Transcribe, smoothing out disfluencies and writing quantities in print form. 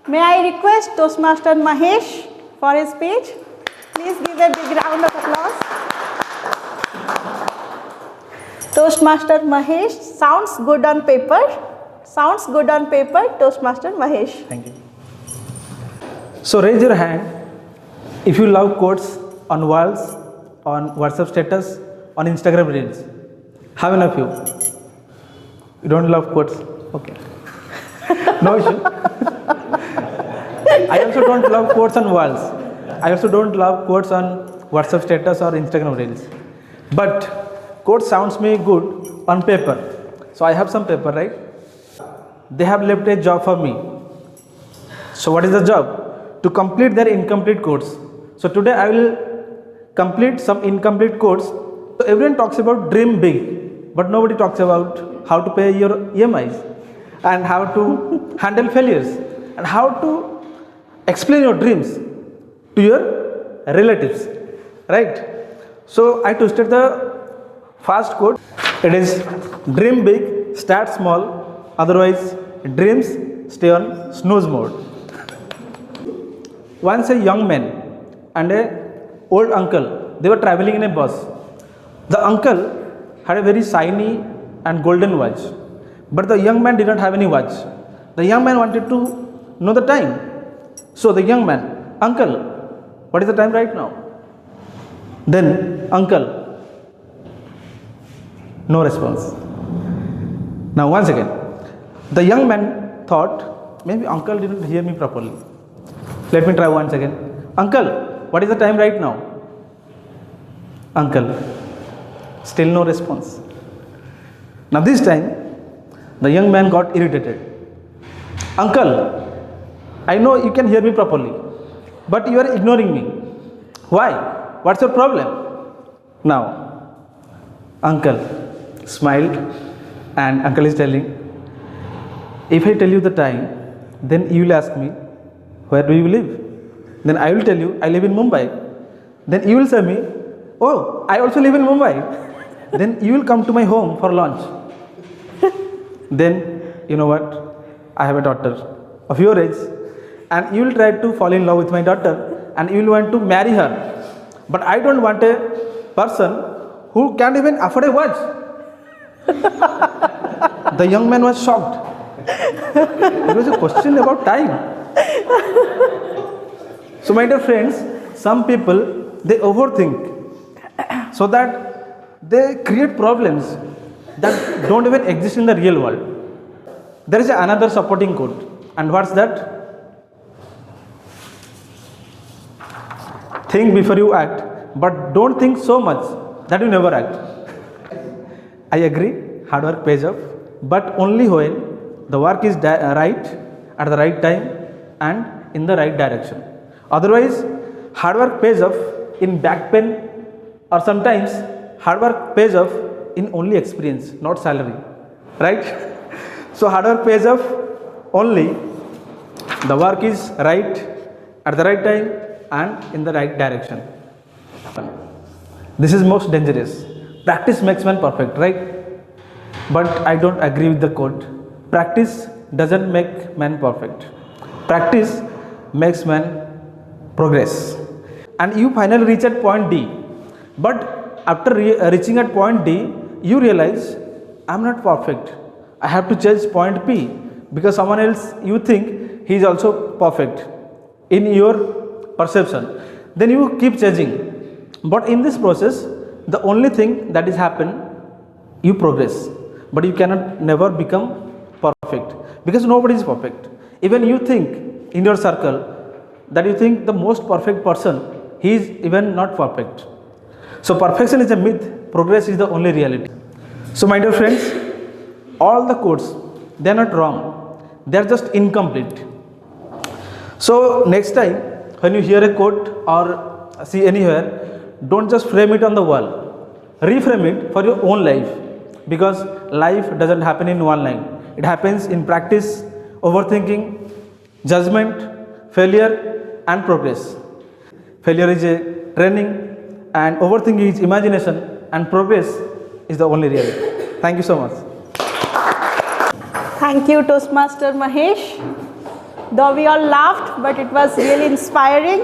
May I request Toastmaster Mahesh for his speech? Please give a big round of applause. Toastmaster Mahesh sounds good on paper. Sounds good on paper, Toastmaster Mahesh. Thank you. So raise your hand if you love quotes on walls, on WhatsApp status, on Instagram reels. How many of you? You don't love quotes? Okay. No issue. I also don't love quotes on walls. I also don't love quotes on WhatsApp status or Instagram reels. But quote sounds me good on paper. So I have some paper, right? They have left a job for me. So what is the job? To complete their incomplete quotes. So today I will complete some incomplete quotes. So everyone talks about dream big, but nobody talks about how to pay your EMIs and how to handle failures and how to explain your dreams to your relatives, right? So I twisted the first quote. It is dream big, start small, otherwise dreams stay on snooze mode. Once a young man and a old uncle, they were traveling in a bus. The uncle had a very shiny and golden watch, but the young man did not have any watch. The young man wanted to know the time. So the young man, uncle, what is the time right now? Then uncle, no response. Now once again, the young man thought, maybe uncle didn't hear me properly. Let me try once again. Uncle, what is the time right now? Uncle, still no response. Now this time, the young man got irritated. Uncle, I know you can hear me properly, but you are ignoring me. Why? What's your problem? Now, uncle smiled and uncle is telling, if I tell you the time, then you will ask me, where do you live? Then I will tell you, I live in Mumbai. Then you will say me, oh, I also live in Mumbai. Then you will come to my home for lunch. Then, you know what? I have a daughter of your age, and you will try to fall in love with my daughter, and you will want to marry her. But I don't want a person who can't even afford a watch. The young man was shocked. It was a question about time. So my dear friends, some people, they overthink so that they create problems that don't even exist in the real world. There is another supporting quote, and what's that? Think before you act, but don't think so much that you never act. I agree, hard work pays off, but only when the work is right at the right time and in the right direction. Otherwise, hard work pays off in back pain, or sometimes hard work pays off in only experience, not salary, right? So hard work pays off only the work is right at the right time and in the right direction. This is most dangerous. Practice makes man perfect, right? But I don't agree with the quote. Practice doesn't make man perfect. Practice makes man progress. And you finally reach at point D. But after reaching at point D, you realize, I'm not perfect. I have to change point P, because someone else, you think he is also perfect in your perception. Then you keep changing. But in this process, the only thing that is happen, you progress. But you cannot never become perfect, because nobody is perfect. Even you think in your circle that you think the most perfect person, he is even not perfect. So perfection is a myth, progress is the only reality. So my dear friends, all the quotes, they are not wrong, they are just incomplete. So next time when you hear a quote or see anywhere, don't just frame it on the wall, reframe it for your own life, because life doesn't happen in one line. It happens in practice, overthinking, judgment, failure and progress. Failure is a training, and overthinking is imagination, and progress is the only reality. Thank you so much. Thank you, Toastmaster Mahesh. Though we all laughed, but it was really inspiring.